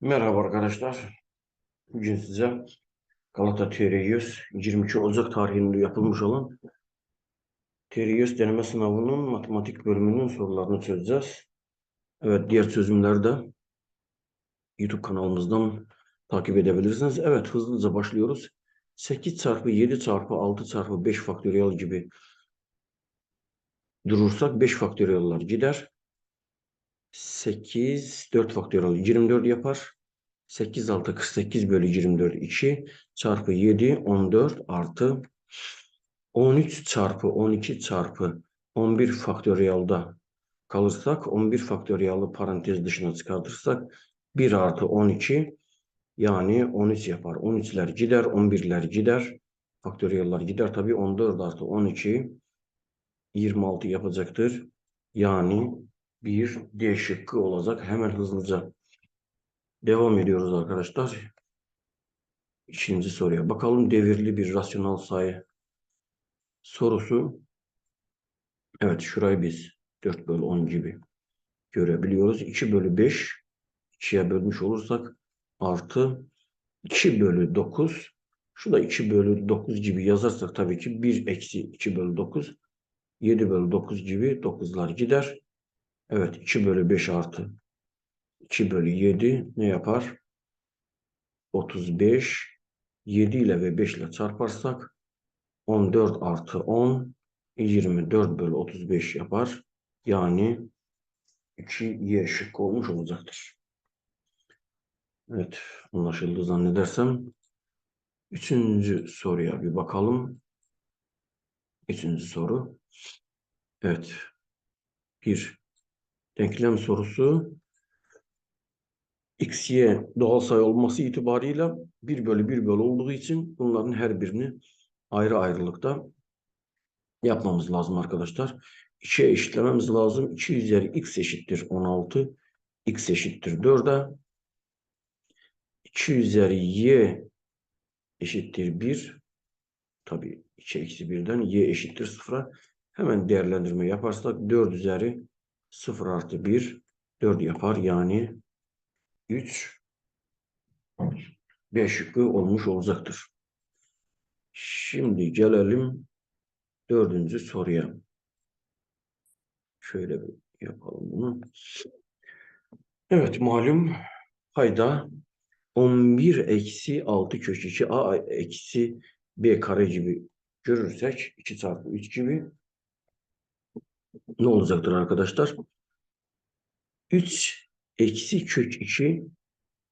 Merhaba arkadaşlar. Bugün size Galata TR100 22 Ocak tarihinde yapılmış olan TR100 deneme sınavının matematik bölümünün sorularını çözeceğiz. Evet, diğer çözümleri de YouTube kanalımızdan takip edebilirsiniz. Evet, hızlıca başlıyoruz. 8 çarpı 7 çarpı 6 çarpı 5 faktöriyel gibi durursak 5 faktöriyeller gider. 8, 4 faktöriyel 24 yapar. 8, 6, 48 bölü 24, 2 çarpı 7, 14 artı 13 çarpı 12 çarpı 11 faktöriyelda kalırsak 11 faktöriyeli parantez dışına çıkartırsak 1 artı 12 yani 13 yapar. 13'ler gider, 11'ler gider. Faktöriyeller gider tabii. 14 artı 12 26 yapacaktır. Yani bir D şıkkı olacak. Hemen hızlıca devam ediyoruz arkadaşlar. İkinci soruya bakalım. Devirli bir rasyonel sayı sorusu. Evet, şurayı biz 4 bölü 10 gibi görebiliyoruz. 2 bölü 5 2'ye bölmüş olursak artı 2 bölü 9. Şu da 2 bölü 9 gibi yazarsak tabii ki 1 eksi 2 bölü 9. 7 bölü 9 gibi 9'lar gider. Evet, 2 bölü 5 artı 2 bölü 7 ne yapar? 35. 7 ile ve 5 ile çarparsak 14 artı 10 24 bölü 35 yapar. Yani 2Y şıkkı olmuş olacaktır. Evet, anlaşıldı zannedersem. Üçüncü soruya bir bakalım. Üçüncü soru. Evet, bir denklem sorusu. X, Y doğal sayı olması itibarıyla 1 bölü 1 bölü olduğu için bunların her birini ayrı ayrılıkta yapmamız lazım arkadaşlar. 2'ye eşitlememiz lazım. 2 üzeri x eşittir 16. X eşittir 4'e. 2 üzeri y eşittir 1. Tabii 2 eksi 1'den y eşittir 0'a. Hemen değerlendirme yaparsak 4 üzeri 0 artı 1 4 yapar. Yani 3 B şıkkı olmuş olacaktır. Şimdi gelelim dördüncü soruya. Şöyle bir yapalım bunu. Evet, malum payda 11 eksi 6 kök 2 a eksi b kare gibi görürsek 2 çarpı 3 gibi ne olacaktır arkadaşlar? 3 eksi kök 2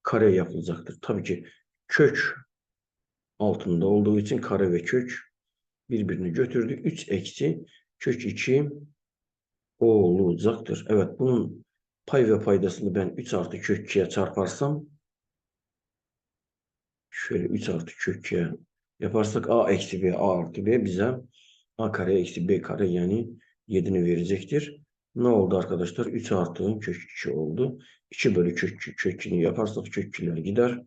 kare yapılacaktır. Tabii ki kök altında olduğu için kare ve kök birbirini götürdü. 3 eksi kök 2 olacaktır. Evet, bunun pay ve paydasını ben 3 artı kök 2'ye çarparsam şöyle 3 artı kök 2'ye yaparsak a eksi b a artı b bize a kare eksi b kare yani 7'ni verecektir. Ne oldu arkadaşlar? 3 artı kök 2 oldu. 2 bölü kök 2'ni yaparsak kök 2'ler gider.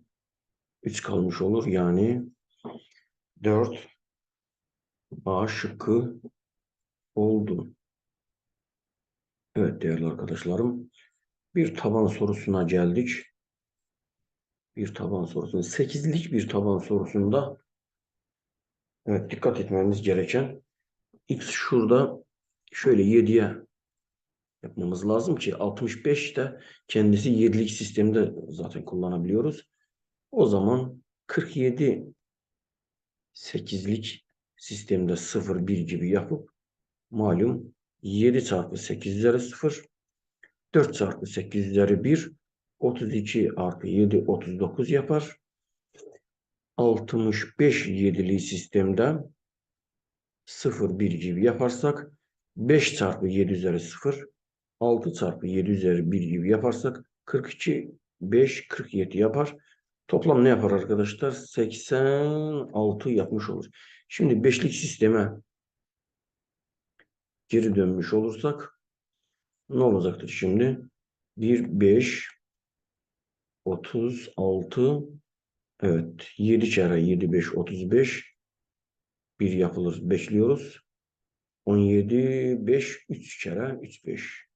3 kalmış olur. Yani 4 A şıkkı oldu. Evet değerli arkadaşlarım. Bir taban sorusuna geldik. Bir taban sorusunda 8'lik bir taban sorusunda evet dikkat etmemiz gereken x şurada şöyle 7'ye yapmamız lazım ki 65 de kendisi 7'lik sistemde zaten kullanabiliyoruz. O zaman 47 8'lik sistemde 0 1 gibi yapıp malum 7 çarpı 8 üzeri 0 4 çarpı 8 üzeri 1 32 artı 7 39 yapar. 65 7'li sistemde 0 1 gibi yaparsak 5 çarpı 7 üzeri 0 6 çarpı 7 üzeri 1 gibi yaparsak 42 5 47 yapar. Toplam ne yapar arkadaşlar? 86 yapmış olur. Şimdi beşlik sisteme geri dönmüş olursak ne olacaktır şimdi? 1 5 36 evet 7 kere 7 5 35 bir yapılır bekliyoruz. 17 5 3 kere 3 5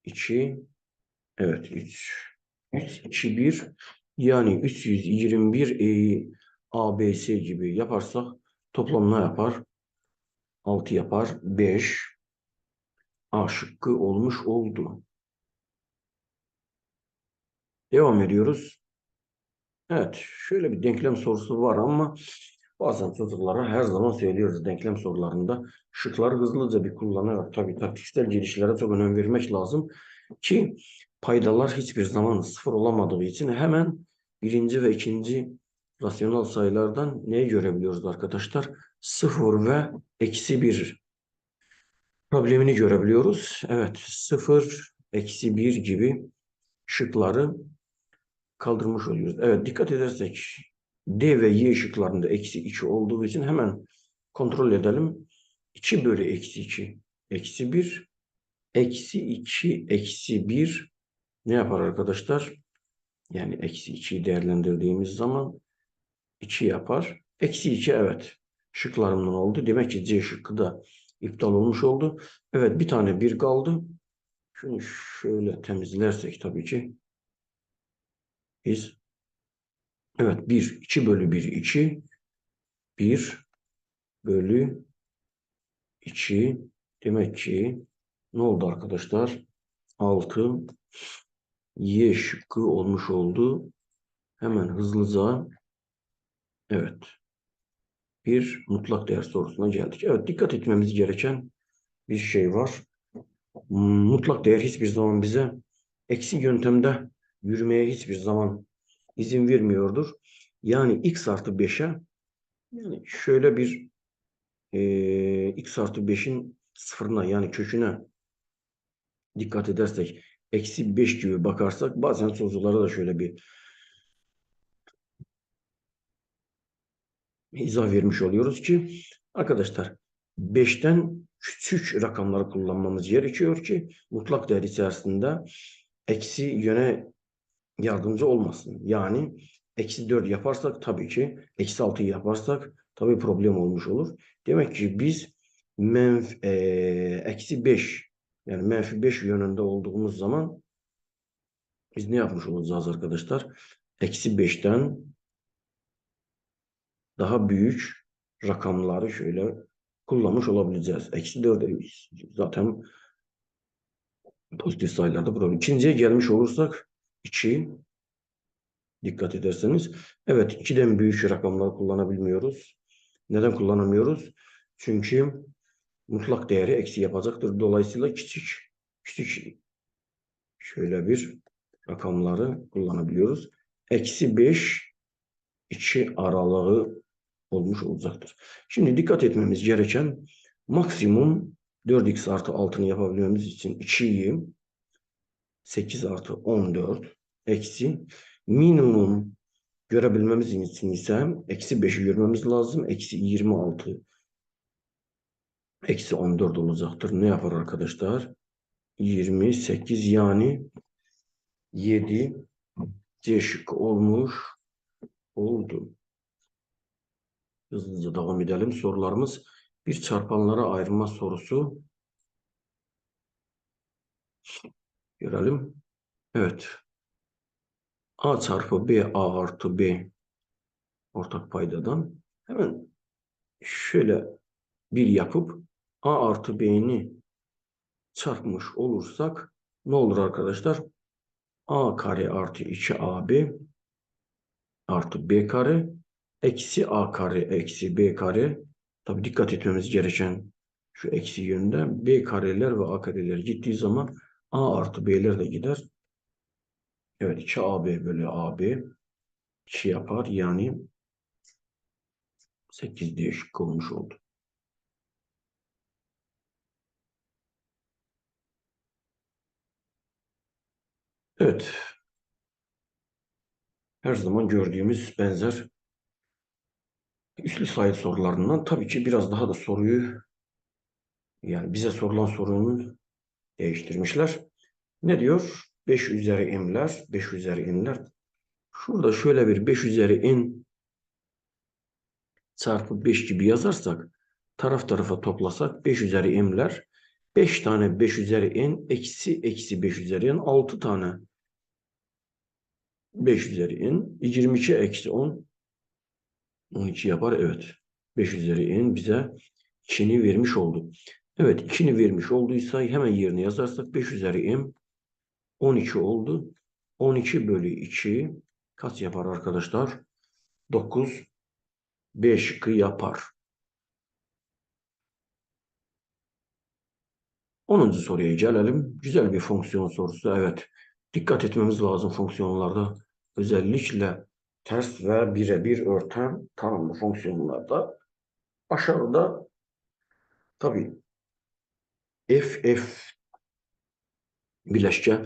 2 evet 3 321 yani 321 ABC gibi yaparsak toplam ne yapar? 6 yapar. 5 A şıkkı olmuş oldu. Devam ediyoruz. Evet, şöyle bir denklem sorusu var ama bazen çocuklara her zaman söylüyoruz denklem sorularında şıkları hızlıca bir kullanarak tabii taktiksel gelişlere çok önem vermek lazım ki paydalar hiçbir zaman sıfır olamadığı için hemen birinci ve ikinci rasyonel sayılardan neyi görebiliyoruz arkadaşlar? Sıfır ve eksi bir problemini görebiliyoruz. Evet, sıfır, eksi bir gibi şıkları kaldırmış oluyoruz. Evet, dikkat edersek D ve Y şıklarında eksi 2 olduğu için hemen kontrol edelim. 2 bölü eksi 2 eksi 1 eksi 2 eksi 1 ne yapar arkadaşlar? Yani eksi 2'yi değerlendirdiğimiz zaman 2 yapar. Eksi 2 evet şıklarımdan oldu. Demek ki C şıkkı da iptal olmuş oldu. Evet bir tane 1 kaldı. Şunu şöyle temizlersek tabii ki biz evet 1 2 bölü 1 2 1 bölü 2 demek ki ne oldu arkadaşlar? 6 Y şıkkı olmuş oldu. Hemen hızlıca evet bir mutlak değer sorusuna geldik. Evet dikkat etmemiz gereken bir şey var. Mutlak değer hiçbir zaman bize eksi yöntemde yürümeye hiçbir zaman izin vermiyordur. Yani x artı 5'e yani şöyle bir x artı 5'in sıfırına yani köküne dikkat edersek eksi 5 gibi bakarsak bazen sorulara da şöyle bir izah vermiş oluyoruz ki arkadaşlar 5'ten küçük rakamları kullanmamız gerekiyor ki mutlak değer içerisinde eksi yöne yardımcı olmasın. Yani eksi 4 yaparsak tabii ki eksi 6'yı yaparsak tabii problem olmuş olur. Demek ki biz eksi 5 yani menfi 5 yönünde olduğumuz zaman biz ne yapmış olacağız arkadaşlar? Eksi 5'ten daha büyük rakamları şöyle kullanmış olabileceğiz. Eksi 4 zaten pozitif sayılarda problem. İkinciye gelmiş olursak 2 dikkat ederseniz. Evet 2'den büyük rakamları kullanabilmiyoruz. Neden kullanamıyoruz? Çünkü mutlak değeri eksi yapacaktır. Dolayısıyla küçük şöyle bir rakamları kullanabiliyoruz. Eksi 5 2 aralığı olmuş olacaktır. Şimdi dikkat etmemiz gereken maksimum 4x artı 6'nı yapabilmemiz için 2'yi 8 artı 14 eksi minimum görebilmemiz için ise eksi 5'i görmemiz lazım. Eksi 26 eksi 14 olacaktır. Ne yapar arkadaşlar? 28 yani 7 C şıkkı olmuş oldu. Hızlıca devam edelim. Sorularımız bir çarpanlara ayırma sorusu. Görelim. Evet. A çarpı B A artı B ortak paydadan hemen şöyle bir yapıp A artı B'ni çarpmış olursak ne olur arkadaşlar? A kare artı 2AB artı B kare eksi A kare eksi B kare. Tabi dikkat etmemiz gereken şu eksi yönde B kareler ve A kareler gittiği zaman A artı B'ler de gider. Evet 2AB bölü AB 2 yapar yani 8 diye şık olmuş oldu. Evet her zaman gördüğümüz benzer üslü sayı sorularından tabii ki biraz daha da soruyu yani bize sorulan sorunun değiştirmişler. Ne diyor? 5 üzeri n'ler, 5 üzeri n'ler. Şurada şöyle bir 5 üzeri n çarpı 5 gibi yazarsak, taraf tarafa toplasak 5 üzeri n'ler, 5 tane 5 üzeri n eksi eksi 5 üzeri n 6 tane 5 üzeri n. 22 eksi 10. 12 yapar. Evet. 5 üzeri n bize 2'ni vermiş oldu. Evet. 2'ni vermiş olduysa hemen yerine yazarsak 5 üzeri n 12 oldu. 12 bölü 2 kaç yapar arkadaşlar? 9. B şıkkı yapar. 10. soruya gelelim. Güzel bir fonksiyon sorusu. Evet. Dikkat etmemiz lazım fonksiyonlarda. Özellikle ters ve birebir örten tanımlı fonksiyonlarda. Aşağıda tabii f bileşke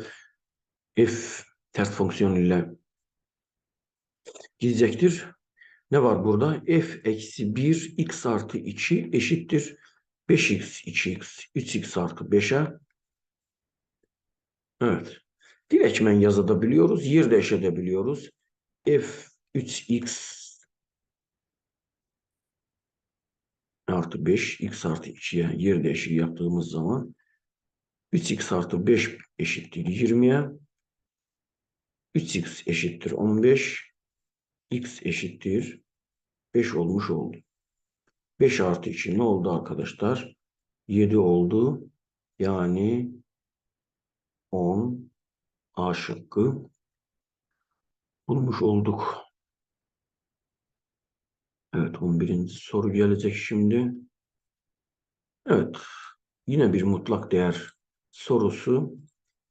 f ters fonksiyon ile gidecektir. Ne var burada? F eksi 1 x artı 2 eşittir 5x 2x 3x artı 5'e. Evet. Direktmen yazabiliyoruz. Yer değiştirebiliyoruz. F 3x artı 5 x artı 2'ye yer değişimi yaptığımız zaman 3x artı 5 eşittir 20'ye. 3x eşittir 15. X eşittir 5 olmuş oldu. 5 artı 2 ne oldu arkadaşlar? 7 oldu. Yani 10 A şıkkı bulmuş olduk. Evet, 11. soru gelecek şimdi. Evet, yine bir mutlak değer sorusu.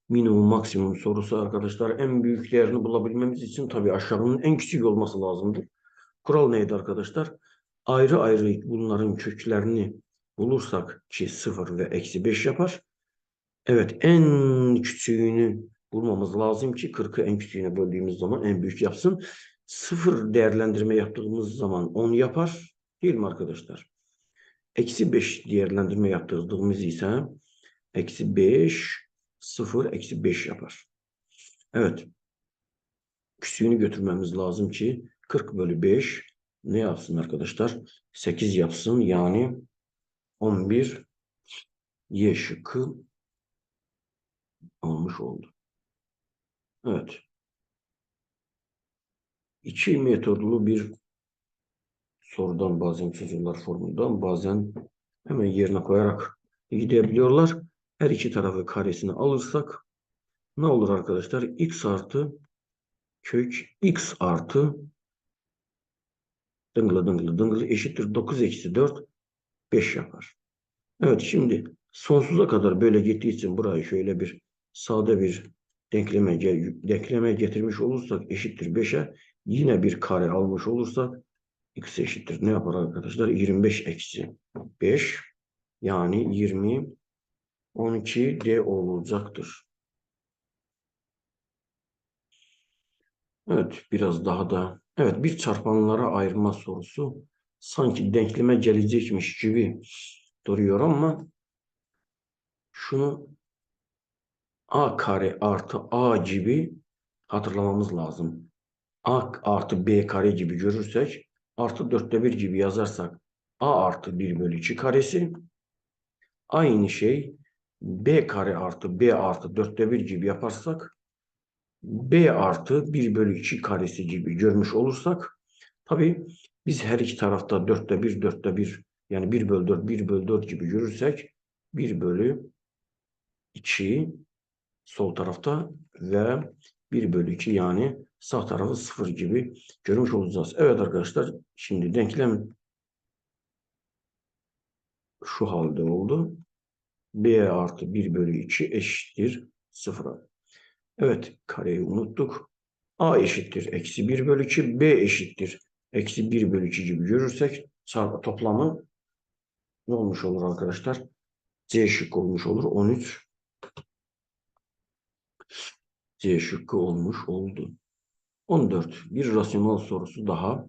Minimum maksimum sorusu arkadaşlar. En büyük değerini bulabilmemiz için tabii aşağının en küçük olması lazımdır. Kural neydi arkadaşlar? Ayrı ayrı bunların köklerini bulursak ki 0 ve eksi 5 yapar. Evet, en küçüğünü bulmamız lazım ki 40'ı en küçüğüne böldüğümüz zaman en büyük yapsın. 0 değerlendirme yaptığımız zaman 10 yapar. Değil mi arkadaşlar? Eksi 5 değerlendirme yaptırdığımız ise eksi 5, 0, eksi 5 yapar. Evet. Küçüğünü götürmemiz lazım ki 40 bölü 5 ne yapsın arkadaşlar? 8 yapsın. Yani 11 Y şıkkı olmuş oldu. Evet. 2 metodlu bir sorudan bazen çözüyorlar formülden. Bazen hemen yerine koyarak gidebiliyorlar. Her iki tarafı karesini alırsak ne olur arkadaşlar? X artı kök X artı dıngılı dıngılı dıngılı eşittir 9 eksi 4 5 yapar. Evet, şimdi sonsuza kadar böyle gittiği için burayı şöyle bir sade bir denkleme getirmiş olursak eşittir 5'e, yine bir kare almış olursak x eşittir. Ne yapar arkadaşlar? 25 eksi 5 yani 20 12 D olacaktır. Evet, biraz daha da evet, bir çarpanlara ayırma sorusu sanki denkleme gelecekmiş gibi duruyor ama şunu a kare artı a gibi hatırlamamız lazım. A artı b kare gibi görürsek artı 4'te 1 gibi yazarsak a artı 1 bölü 2 karesi, aynı şey b kare artı b artı 4'te 1 gibi yaparsak b artı 1 bölü 2 karesi gibi görmüş olursak, tabii biz her iki tarafta 4'te 1 4'te 1 yani 1 bölü 4 1 bölü 4 gibi görürsek 1 bölü 2 sol tarafta ve 1 bölü 2 yani sağ tarafı 0 gibi görmüş olacağız. Evet arkadaşlar, şimdi denklem şu halde oldu. B artı 1 bölü 2 eşittir 0'a. Evet, kareyi unuttuk. A eşittir eksi 1 bölü 2, B eşittir eksi 1 bölü 2 gibi görürsek toplamı ne olmuş olur arkadaşlar? C şıkkı olmuş olur. 13 C şıkkı olmuş oldu. 14. Bir rasyonel sorusu daha.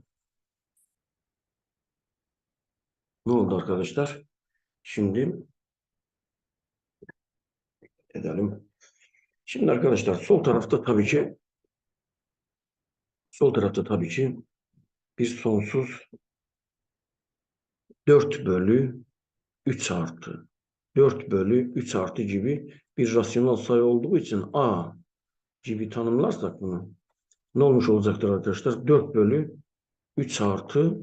Ne oldu arkadaşlar? Şimdi edelim. Şimdi arkadaşlar sol tarafta tabii ki bir sonsuz 4 bölü 3 artı 4 bölü 3 artı gibi bir rasyonel sayı olduğu için a gibi tanımlarsak bunu ne olmuş olacaktır arkadaşlar? 4 bölü 3 artı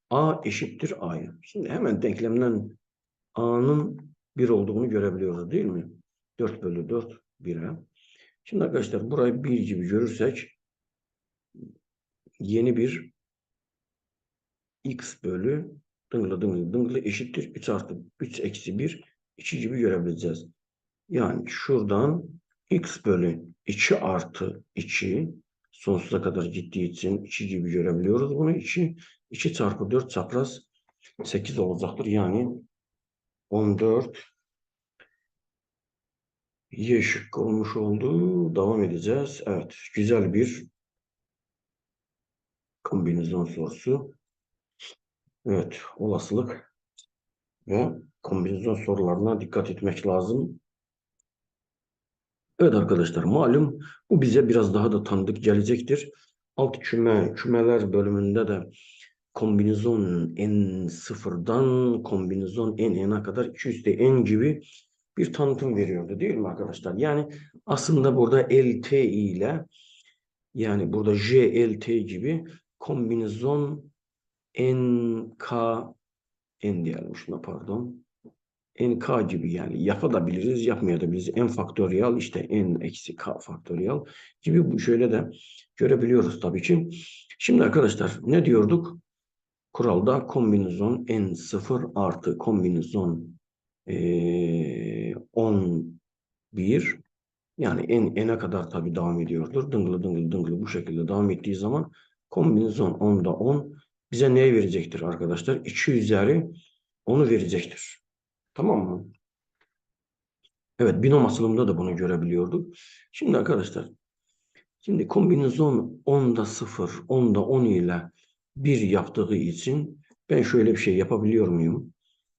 a eşittir a'ya. Şimdi hemen denklemden a'nın 1 olduğunu görebiliyoruz değil mi? 4 bölü 4 1'e. Şimdi arkadaşlar burayı 1 gibi görürsek yeni bir x bölü dıngılı dıngılı dıngılı eşittir 3 artı 3 eksi 1 2 gibi görebileceğiz. Yani şuradan x bölü 2 artı 2 sonsuza kadar gittiği için 2 gibi görebiliyoruz bunu. 2 çarpı 4 çapraz 8 olacaktır. Yani 14 Y şıkkı olmuş oldu. Devam edeceğiz. Evet. Güzel bir kombinasyon sorusu. Evet. Olasılık ve kombinasyon sorularına dikkat etmek lazım. Evet arkadaşlar, malum bu bize biraz daha da tanıdık gelecektir. Alt kümeler bölümünde de kombinasyon n sıfırdan kombinasyon n'e kadar 2 üstü n gibi bir tanıtım veriyordu değil mi arkadaşlar? Yani aslında burada LT ile yani burada JLT gibi kombinasyon NK n diyelim şuna pardon. NK gibi yani yapabiliriz, yapmayabiliriz. N faktöriyel işte N eksi K faktöriyel gibi bu şöyle de görebiliyoruz tabii ki. Şimdi arkadaşlar ne diyorduk? Kuralda kombinasyon N0 artı kombinasyon 11 yani n'e kadar tabii devam ediyordur. Dıngılı dıngılı dıngılı bu şekilde devam ettiği zaman kombinasyon 10'da 10 bize ne verecektir arkadaşlar? 2 üzeri 10'u verecektir. Tamam mı? Evet, binom asılımda da bunu görebiliyorduk. Şimdi arkadaşlar, şimdi kombinasyon 10'da 0, 10'da 10 ile 1 yaptığı için ben şöyle bir şey yapabiliyor muyum?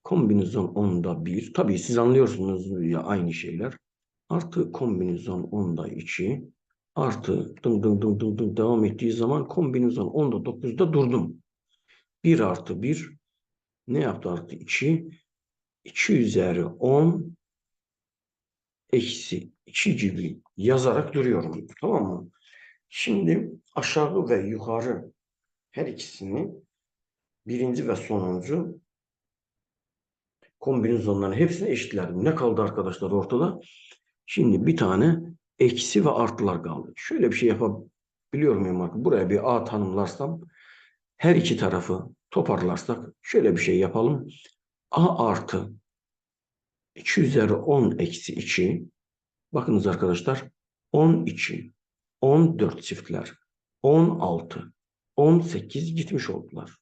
Kombinasyon 10'da 1, tabii siz anlıyorsunuz ya aynı şeyler. Artı kombinasyon 10'da 2, artı dım dım dım dım dım devam ettiği zaman kombinasyon 10'da 9'da durdum. 1 artı 1 ne yaptı artı 2? 2 üzeri 10 eksi 2 gibi yazarak duruyorum. Tamam mı? Şimdi aşağı ve yukarı her ikisini birinci ve sonuncu kombinasyonların hepsini eşitledim. Ne kaldı arkadaşlar ortada? Şimdi bir tane eksi ve artılar kaldı. Şöyle bir şey yapabiliyor muyum artık? Buraya bir A tanımlarsam her iki tarafı toparlarsak şöyle bir şey yapalım. A artı 2 üzeri 10 eksi 2. Bakınız arkadaşlar 12, 14 çiftler, 16, 18 gitmiş oldular.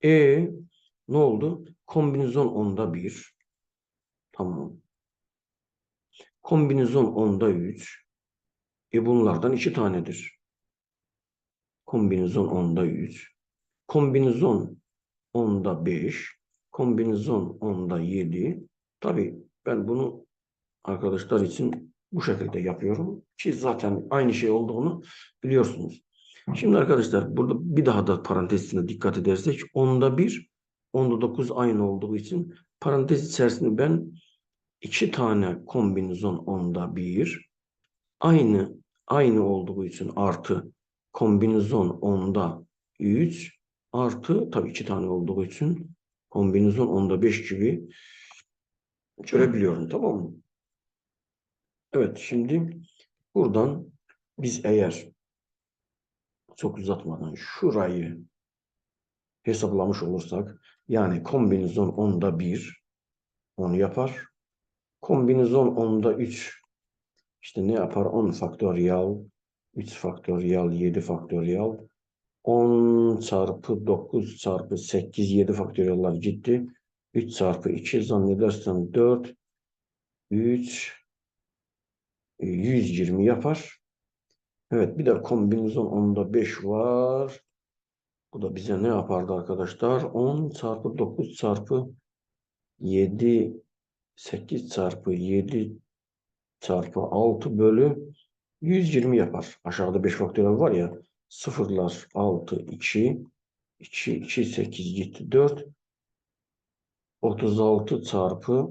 Ne oldu? Kombinasyon 10'da 1. Tamam. Kombinasyon 10'da 3. Bunlardan 2 tanedir. Kombinasyon 10'da 3. Kombinasyon 10'da 5. Kombinasyon 10'da 7. Tabii ben bunu arkadaşlar için bu şekilde yapıyorum. Ki zaten aynı şey olduğunu biliyorsunuz. Şimdi arkadaşlar burada bir daha da parantez içinde dikkat edersek 10'da 1, 10'da 9 aynı olduğu için parantez içerisinde ben 2 tane kombinasyon 10'da 1 aynı olduğu için artı kombinasyon 10'da 3 artı tabii 2 tane olduğu için kombinasyon 10'da 5 gibi görebiliyorum, tamam mı? Evet, şimdi buradan biz eğer çok uzatmadan şurayı hesaplamış olursak yani kombinasyon 10'da 1 10 yapar. Kombinasyon 10'da 3 işte ne yapar? 10 faktöriyel 3 faktöriyel 7 faktöriyel 10 çarpı 9 çarpı 8 7 faktöriyeller gitti. 3 çarpı 2 zannedersem 4 3 120 yapar. Evet, bir de kombinasyon 10'da 5 var. Bu da bize ne yapardı arkadaşlar? 10 çarpı 9 çarpı 7 8 çarpı 7 çarpı 6 bölü 120 yapar. Aşağıda 5 faktöriyel var ya. Sıfırlar 6 2 2 8 gitti 4 36 çarpı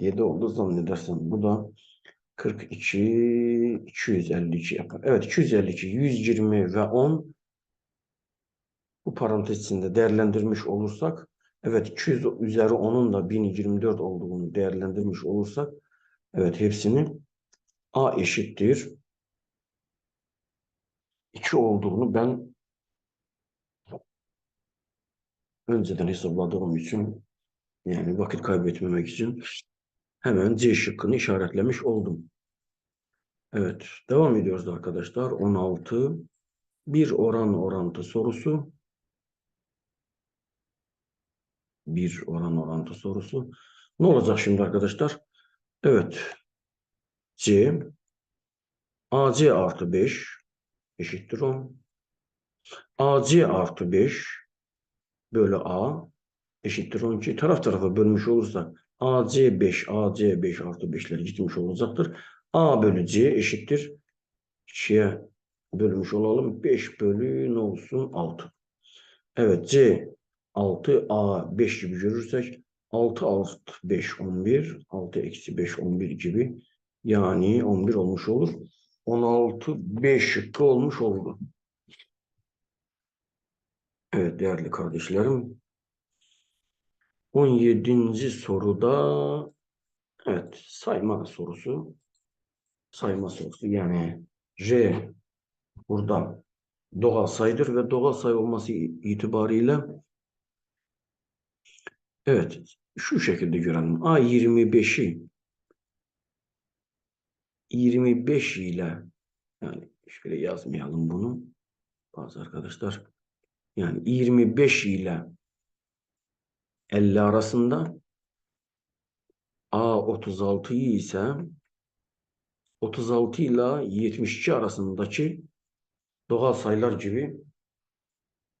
7 oldu zannedersem. Bu da 42, 252 yapar. Evet, 252, 120 ve 10 bu parantez içinde değerlendirmiş olursak, evet 200 üzeri 10'un da 1024 olduğunu değerlendirmiş olursak, evet hepsini A eşittir 2 olduğunu ben önceden hesapladığım için, yani vakit kaybetmemek için hemen C şıkkını işaretlemiş oldum. Evet, devam ediyoruz arkadaşlar. 16 bir oran orantı sorusu. Bir oran orantı sorusu. Ne olacak şimdi arkadaşlar? Evet, C AC artı 5 eşittir 10. AC artı 5 bölü A eşittir 12. Taraf tarafa bölmüş olursak AC 5 artı 5'ler gitmiş olacaktır. A bölü C eşittir 2'ye bölmüş olalım. 5 bölü ne olsun? 6. Evet, C 6, A 5 gibi görürsek 6 alt 5 11, 6 eksi 5 11 gibi, yani 11 olmuş olur. 16 B şıkkı olmuş oldu. Evet değerli kardeşlerim, 17. soruda evet sayma sorusu. Sayma sorusu, yani R burada doğal sayıdır ve doğal sayı olması itibariyle evet şu şekilde görelim. A 25'i 25 ile, yani şöyle yazmayalım bunu bazı arkadaşlar. Yani 25 ile 50 arasında, A 36'yı ise 36 ile 72 arasındaki doğal sayılar gibi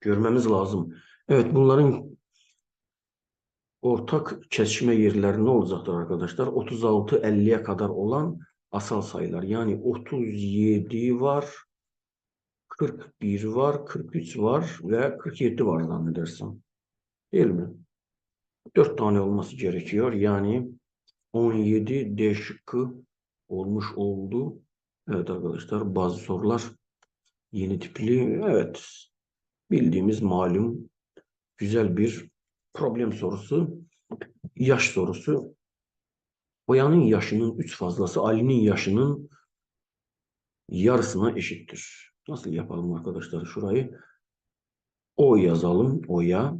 görmemiz lazım. Evet, bunların ortak kesişme yerleri ne olacaktır arkadaşlar? 36 50'ye kadar olan asal sayılar. Yani 37 var, 41 var, 43 var ve 47 var zannedersem. Değil mi? 4 tane olması gerekiyor. Yani 17 D şıkkı olmuş oldu. Evet arkadaşlar, bazı sorular yeni tipli. Evet, bildiğimiz malum güzel bir problem sorusu. Yaş sorusu. Boyanın yaşının 3 fazlası Ali'nin yaşının yarısına eşittir. Nasıl yapalım arkadaşlar? Şurayı O yazalım. O'ya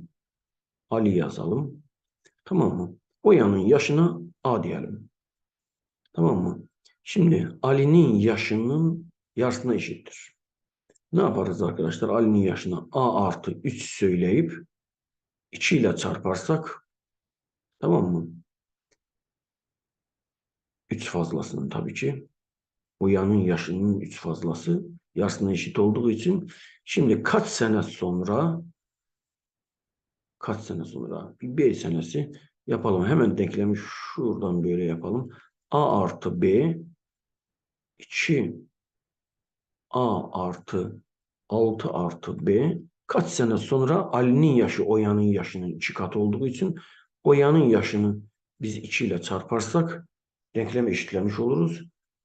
Ali yazalım. Tamam mı? Boyanın yaşına A diyelim. Tamam mı? Şimdi Ali'nin yaşının yarısına eşittir. Ne yaparız arkadaşlar? Ali'nin yaşına A artı 3 söyleyip 2 ile çarparsak, tamam mı? 3 fazlasının tabii ki. Uyanın yaşının 3 fazlası yarısına eşit olduğu için, şimdi kaç sene sonra bir 5 senesi yapalım. Hemen denklemi şuradan böyle yapalım. A artı B 2 A artı 6 artı B kaç sene sonra Ali'nin yaşı Oya'nın yaşının 2 katı olduğu için Oya'nın yaşını biz 2 ile çarparsak denklemi eşitlemiş oluruz.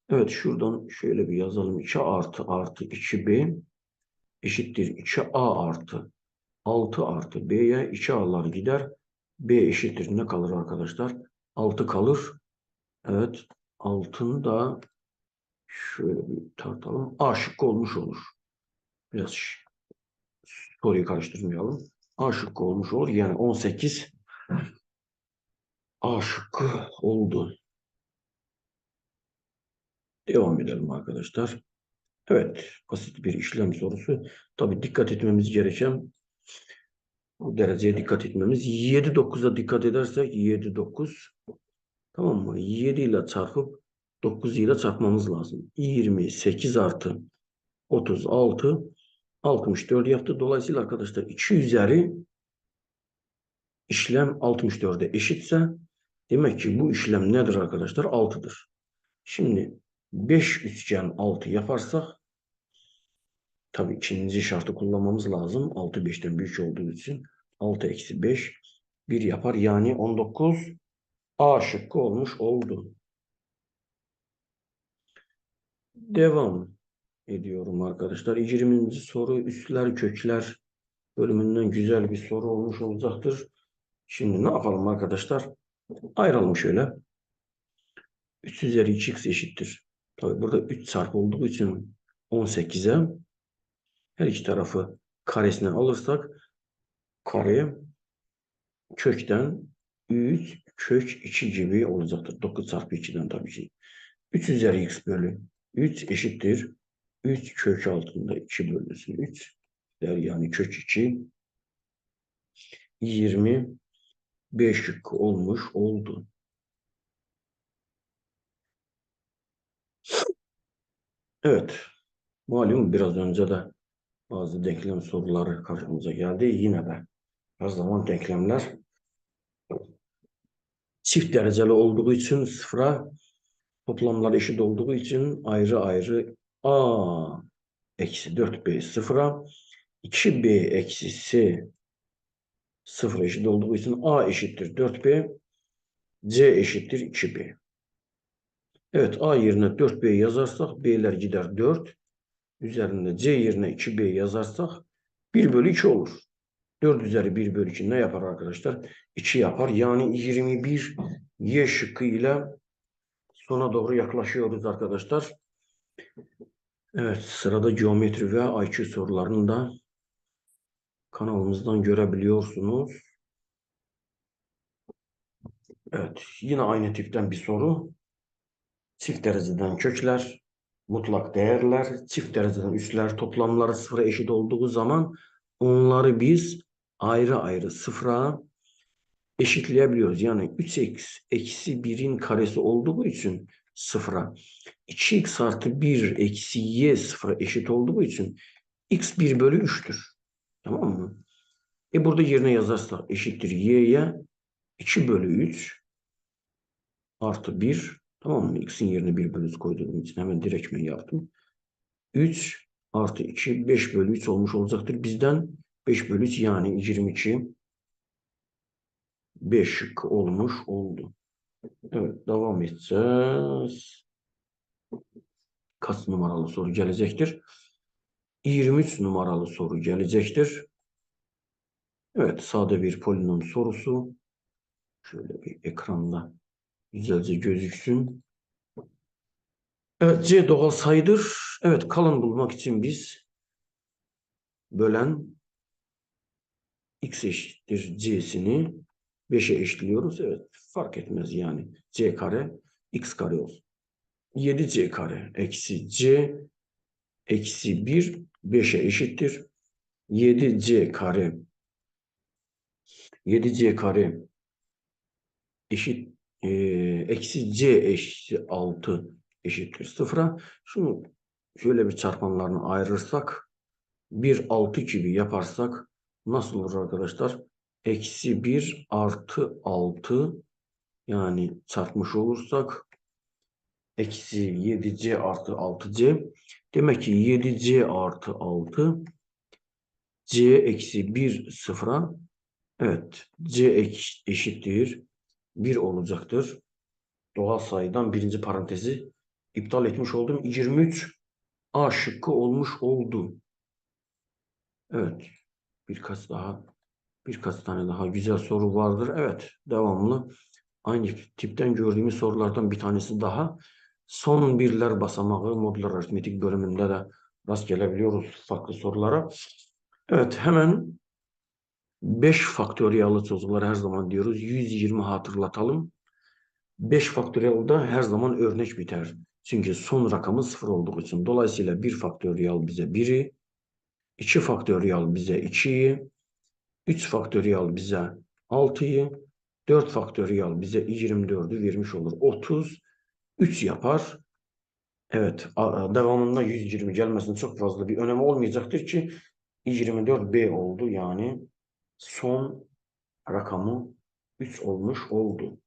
Evet, şuradan şöyle bir yazalım. 2 artı 2B eşittir 2A artı 6 artı B'ye 2A'lar gider. B eşittir ne kalır arkadaşlar? 6 kalır. Evet, altını da şöyle bir tartalım. A şıkkı olmuş olur. Biraz soruyu karıştırmayalım. A şıkkı olmuş olur. Yani 18 A şıkkı oldu. Devam edelim arkadaşlar. Evet, basit bir işlem sorusu. Tabii dikkat etmemiz gereken, bu dereceye dikkat etmemiz. 7-9'a dikkat edersek 7-9. Tamam mı? 7 ile çarpıp 9 ile çarpmamız lazım. 28 artı 36 64 yaptı. Dolayısıyla arkadaşlar 2 üzeri işlem 64'e eşitse demek ki bu işlem nedir arkadaşlar? 6'dır. Şimdi 5 üçgen 6 yaparsak tabii ikinci şartı kullanmamız lazım. 6 5'ten büyük olduğu için 6 eksi 5 1 yapar. Yani 19 A şıkkı olmuş oldu. Devam ediyorum arkadaşlar. 20. soru üsler kökler bölümünden güzel bir soru olmuş olacaktır. Şimdi ne yapalım arkadaşlar? Ayıralım şöyle. 3 üzeri 2x eşittir. Tabii burada 3 çarpı olduğu için 18'e her iki tarafı karesine alırsak kareye kökten 3 kök 2 gibi olacaktır. 9 çarpı 2'den tabii ki. 3 üzeri x bölü 3 eşittir. 3 kök altında 2 bölünsün 3 der yani kök 2 25 şıkkı olmuş oldu. Evet. Malum biraz önce de bazı denklem soruları karşımıza geldi. Yine de her zaman denklemler çift dereceli olduğu için sıfıra toplamlar eşit olduğu için ayrı ayrı a eksi 4b sıfıra 2b eksi c sıfır eşit olduğu için a eşittir 4b c eşittir 2b. Evet a yerine 4b yazarsak b'ler gider 4. Üzerinde c yerine 2b yazarsak 1 bölü 2 olur. 4 üzeri 1 bölü 2 ne yapar arkadaşlar? 2 yapar. Yani 21 Y şıkkı ile sona doğru yaklaşıyoruz arkadaşlar. Evet sırada geometri ve IQ sorularını da kanalımızdan görebiliyorsunuz. Evet yine aynı tipten bir soru. Çift dereceden kökler, mutlak değerler, çift dereceden üsler toplamları sıfıra eşit olduğu zaman onları biz ayrı ayrı sıfıra eşitleyebiliyoruz. Yani 3x eksi 1'in karesi olduğu için sıfıra 2x artı 1 eksi y sıfıra eşit olduğu için x 1 bölü 3'tür. Tamam mı? Burada yerine yazarsak eşittir y'ye 2 bölü 3 artı 1. Tamam mı? X'in yerine 1 bölü 3 koyduğum için hemen direktmen yaptım. 3 artı 2 5 bölü 3 olmuş olacaktır. Bizden 5 bölü 3 yani 22 5 şık olmuş oldu. Evet devam edeceğiz. Kaç numaralı soru gelecektir? 23 numaralı soru gelecektir. Evet sade bir polinom sorusu. Şöyle bir ekranda güzelce gözüksün. Evet C doğal sayıdır. Evet kalan bulmak için biz bölen x eşittir c'sini 5'e eşitliyoruz. Evet fark etmez yani. C kare x kare olsun. 7c kare eksi c eksi 1 5'e eşittir. 7c kare 7c kare eşit eksi c eşit 6 eşittir sıfıra. Şunu şöyle bir çarpanlarını ayırırsak 1 6 gibi yaparsak nasıl olur arkadaşlar? Eksi 1 artı 6 yani çarpmış olursak eksi 7c artı 6c demek ki 7c artı 6 c eksi 1 sıfıra evet c eşittir 1 olacaktır. Doğal sayıdan birinci parantezi iptal etmiş oldum. 23 A şıkkı olmuş oldu. Evet. Birkaç tane daha güzel soru vardır. Evet. Devamlı. Aynı tipten gördüğümüz sorulardan bir tanesi daha. Son birler basamağı modüler aritmetik bölümünde de rast gelebiliyoruz farklı sorulara. Evet. Hemen 5 faktöriyelli çözümleri her zaman diyoruz. 120 hatırlatalım. 5 faktöriyelde her zaman örnek biter. Çünkü son rakamı 0 olduğu için. Dolayısıyla 1 faktöriyel bize 1'i, 2 faktöriyel bize 2'yi, 3 faktöriyel bize 6'yı, 4 faktöriyel bize 24'ü vermiş olur. 33 yapar. Evet, devamında 120 gelmesinin çok fazla bir önemi olmayacaktır ki 24B oldu. Yani son rakamı 3 olmuş oldu.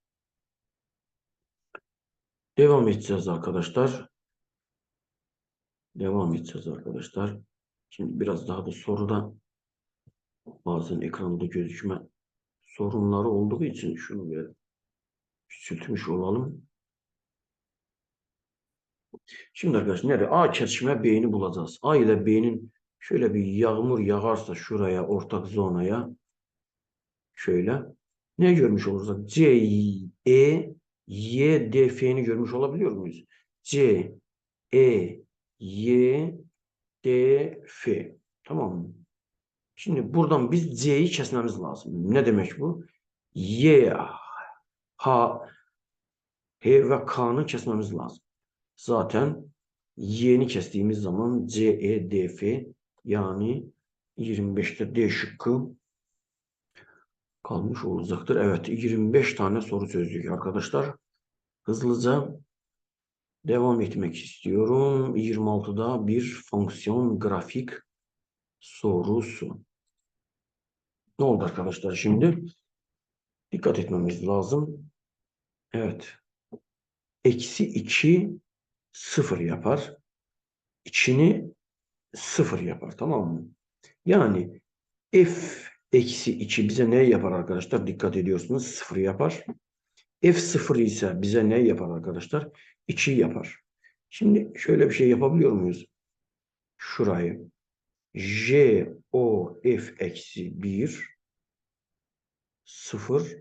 Devam edeceğiz arkadaşlar. Devam edeceğiz arkadaşlar. Şimdi biraz daha da soruda bazen ekranda gözükme sorunları olduğu için şunu bir küçültmüş olalım. Şimdi arkadaşlar nerede? A kesişme B'ni bulacağız. A ile B'nin şöyle bir yağmur yağarsa şuraya ortak zonaya şöyle ne görmüş olursak C, E, Y, D, F'ni görmüş olabiliyor muyuz? C, E, Y, D, F. Tamam mı? Şimdi buradan biz C'yi kesmemiz lazım. Ne demek bu? Y, H, H ve K'nı kesmemiz lazım. Zaten Y'ni kestiğimiz zaman C, E, D, F yani 25'te D şıkkı kalmış olacaktır. Evet 25 tane soru çözdük arkadaşlar. Hızlıca devam etmek istiyorum. 26'da bir fonksiyon grafik sorusu. Ne oldu arkadaşlar şimdi? Dikkat etmemiz lazım. Evet. Eksi 2 sıfır yapar. İçini sıfır yapar. Tamam mı? Yani f eksi 2 bize ne yapar arkadaşlar? Dikkat ediyorsunuz. Sıfır yapar. F sıfır ise bize ne yapar arkadaşlar? 2 yapar. Şimdi şöyle bir şey yapabiliyor muyuz? Şurayı. J o f eksi 1 0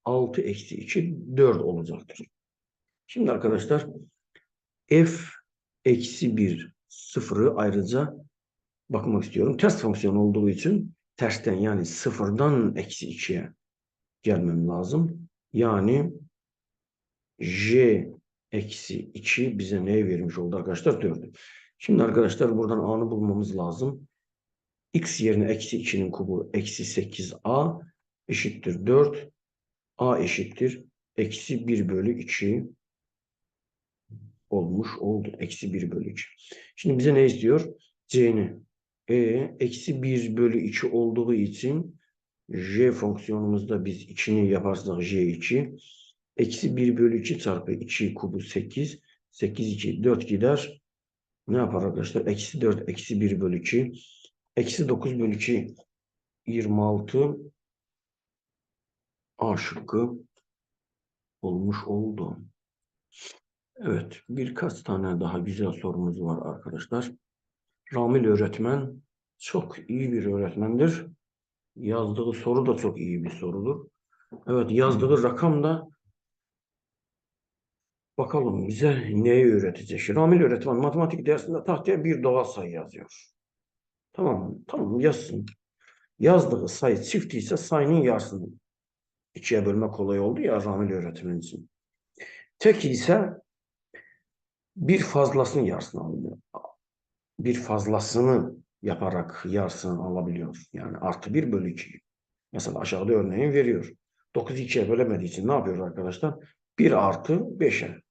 6 eksi 2 4 olacaktır. Şimdi arkadaşlar f eksi 1 sıfırı ayrıca bakmak istiyorum. Ters fonksiyon olduğu için tersten yani sıfırdan eksi 2'ye gelmem lazım. Yani j eksi 2 bize ne vermiş oldu arkadaşlar? 4'ü. Şimdi arkadaşlar buradan a'nı bulmamız lazım. X yerine eksi 2'nin kubu eksi 8a eşittir 4. A eşittir eksi 1 bölü 2 olmuş oldu. Eksi 1 bölü 2. Şimdi bize ne istiyor? C'ni. Eksi 1 bölü 2 olduğu için J fonksiyonumuzda biz içini yaparsak J2 eksi 1 bölü 2 çarpı 2 kubu 8. 8 2 4 gider. Ne yapar arkadaşlar? Eksi 4 eksi 1 bölü 2. Eksi 9 bölü 2 26 A şıkkı olmuş oldu. Evet, birkaç tane daha güzel sorumuz var arkadaşlar. Ramil öğretmen çok iyi bir öğretmendir. Yazdığı soru da çok iyi bir sorudur. Evet, yazdığı rakam da bakalım bize neyi öğretecek. Ramil öğretmen matematik dersinde tahtaya bir doğal sayı yazıyor. Tamam mı? Tamam yazsın. Yazdığı sayı çift ise sayının yarısını ikiye bölme kolay oldu ya Ramil öğretmen için. Tek ise bir fazlasının yarısını alıyor. Bir fazlasını yaparak yarısını alabiliyor. Yani artı 1 bölü 2. Mesela aşağıda örneğin veriyor. 9'u 2'ye bölemediği için ne yapıyor arkadaşlar? 1 artı 5'e.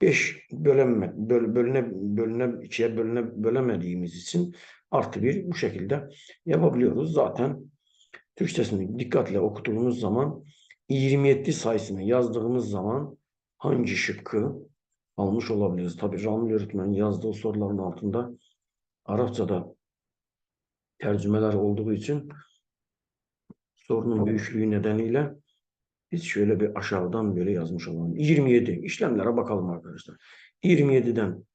5 bölüne 2'ye bölemediğimiz için artı 1 bu şekilde yapabiliyoruz. Zaten Türkçesini dikkatle okuduğumuz zaman 27 sayısını yazdığımız zaman hangi şıkkı almış olabiliriz? Tabii Ramil öğretmenin yazdığı soruların altında Arapçada tercümeler olduğu için sorunun büyüklüğü nedeniyle biz şöyle bir aşağıdan böyle yazmış olalım. 27 işlemlere bakalım arkadaşlar. 27'den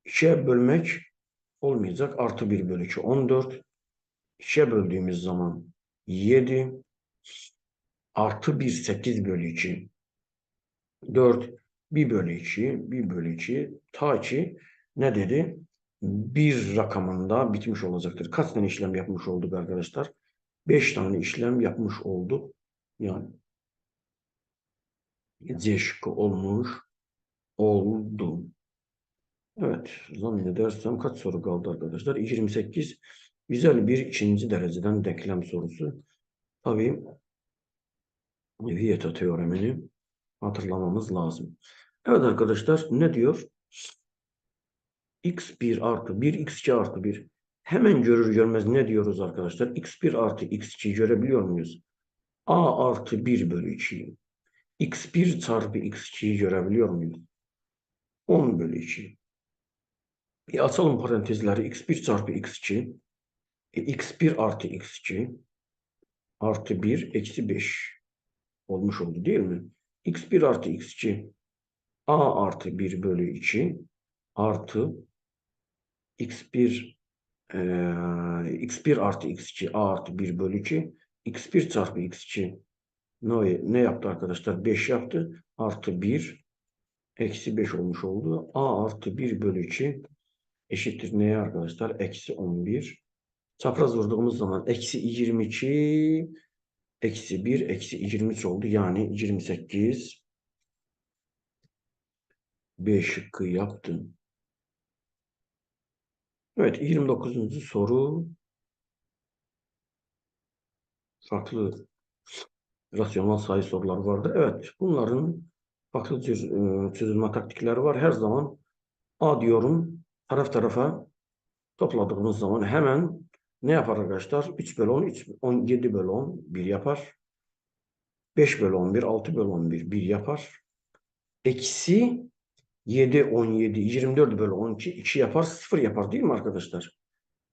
2'ye bölmek olmayacak. Artı 1 bölü 2 14. 2'ye böldüğümüz zaman 7 artı 1 8 bölü 2 4 1 bölü 2 1 bölü 2 ta ki ne dedi? Bir rakamında bitmiş olacaktır. Kaç tane işlem yapmış olduk arkadaşlar? 5 tane işlem yapmış olduk. Yani C şıkkı olmuş oldu. Evet, zannedersem kaç soru kaldı arkadaşlar? 28. Güzel bir ikinci dereceden denklem sorusu. Tabii Vieta teoremini hatırlamamız lazım. Evet arkadaşlar ne diyor? X1 artı 1, X2 artı 1. Hemen görür görmez ne diyoruz arkadaşlar? X1 artı X2 görebiliyor muyuz? A artı 1 bölü 2. X1 çarpı X2'yi görebiliyor muyuz? 10 bölü 2. Açalım parantezleri. X1 çarpı X2. X1 artı X2 artı 1 eksi 5 olmuş oldu değil mi? X1 artı X2 A artı 1 bölü 2 artı x1 x1 artı x2 a artı 1 bölü 2 x1 çarpı x2 ne yaptı arkadaşlar? 5 yaptı. Artı 1 eksi 5 olmuş oldu. A artı 1 bölü 2 eşittir neye arkadaşlar? Eksi 11. Çapraz vurduğumuz zaman eksi 22 eksi 1 eksi 23 oldu. Yani 28. B şıkkı yaptım. Evet, 29. soru farklı rasyonel sayı soruları vardı. Evet, bunların farklı çözülme taktikleri var. Her zaman A diyorum, taraf tarafa topladığımız zaman hemen ne yapar arkadaşlar? 3 bölü 10, 17 bölü 10, 1 yapar. 5 bölü 11, 6 bölü 11, 1 yapar. Eksi 7, 17, 24 bölü 12, 2 yapar, 0 yapar değil mi arkadaşlar?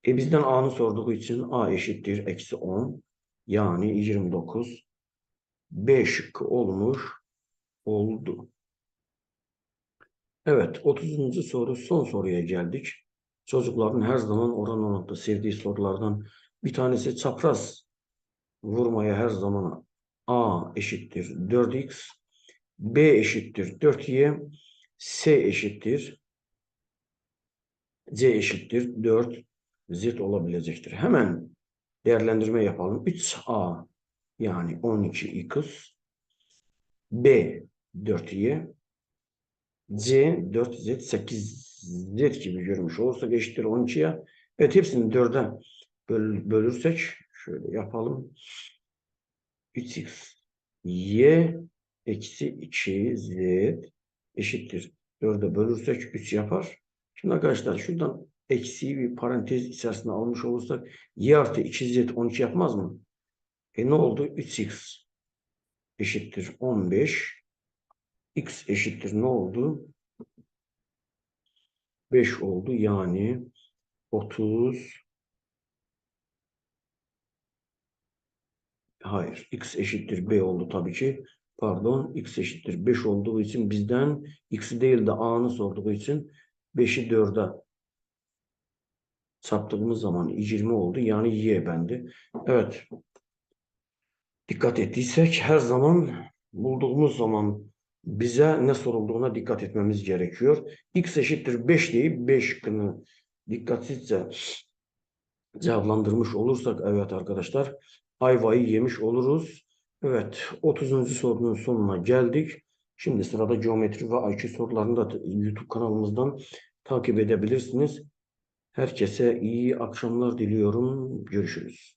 Bizden A'nı sorduğu için A eşittir eksi 10, yani 29. B şıkkı olmuş oldu. Evet, 30. soru, son soruya geldik. Çocukların her zaman oran orantıda sevdiği sorulardan bir tanesi çapraz vurmaya her zaman A eşittir 4x, B eşittir 4y, C eşittir, C eşittir 4, Z olabilecektir. Hemen değerlendirme yapalım. 3A yani 12x, B 4y, C 4Z 8Z gibi görmüş olursak eşittir 12'ye. Evet, hepsini 4'e bölürsek şöyle yapalım. 3x y eksi 2z eşittir 4'e bölürsek 3 yapar. Şimdi arkadaşlar şuradan eksiği bir parantez içerisine almış olursak y artı 2z 12 yapmaz mı? Ne oldu? 3x eşittir 15. X eşittir ne oldu? 5 oldu. Yani 30. Hayır. X eşittir B oldu tabii ki. Pardon. X eşittir 5 olduğu için bizden X'i değil de A'nı sorduğu için 5'i 4'e çarptığımız zaman 20 oldu. Yani Y bende. Evet. Dikkat ettiysek her zaman bulduğumuz zaman bize ne sorulduğuna dikkat etmemiz gerekiyor. X eşittir 5 deyip 5 şıkkını dikkatsizce cevaplandırmış olursak evet arkadaşlar ayvayı yemiş oluruz. Evet, 30. sorunun sonuna geldik. Şimdi sırada geometri ve IQ sorularını da YouTube kanalımızdan takip edebilirsiniz. Herkese iyi akşamlar diliyorum. Görüşürüz.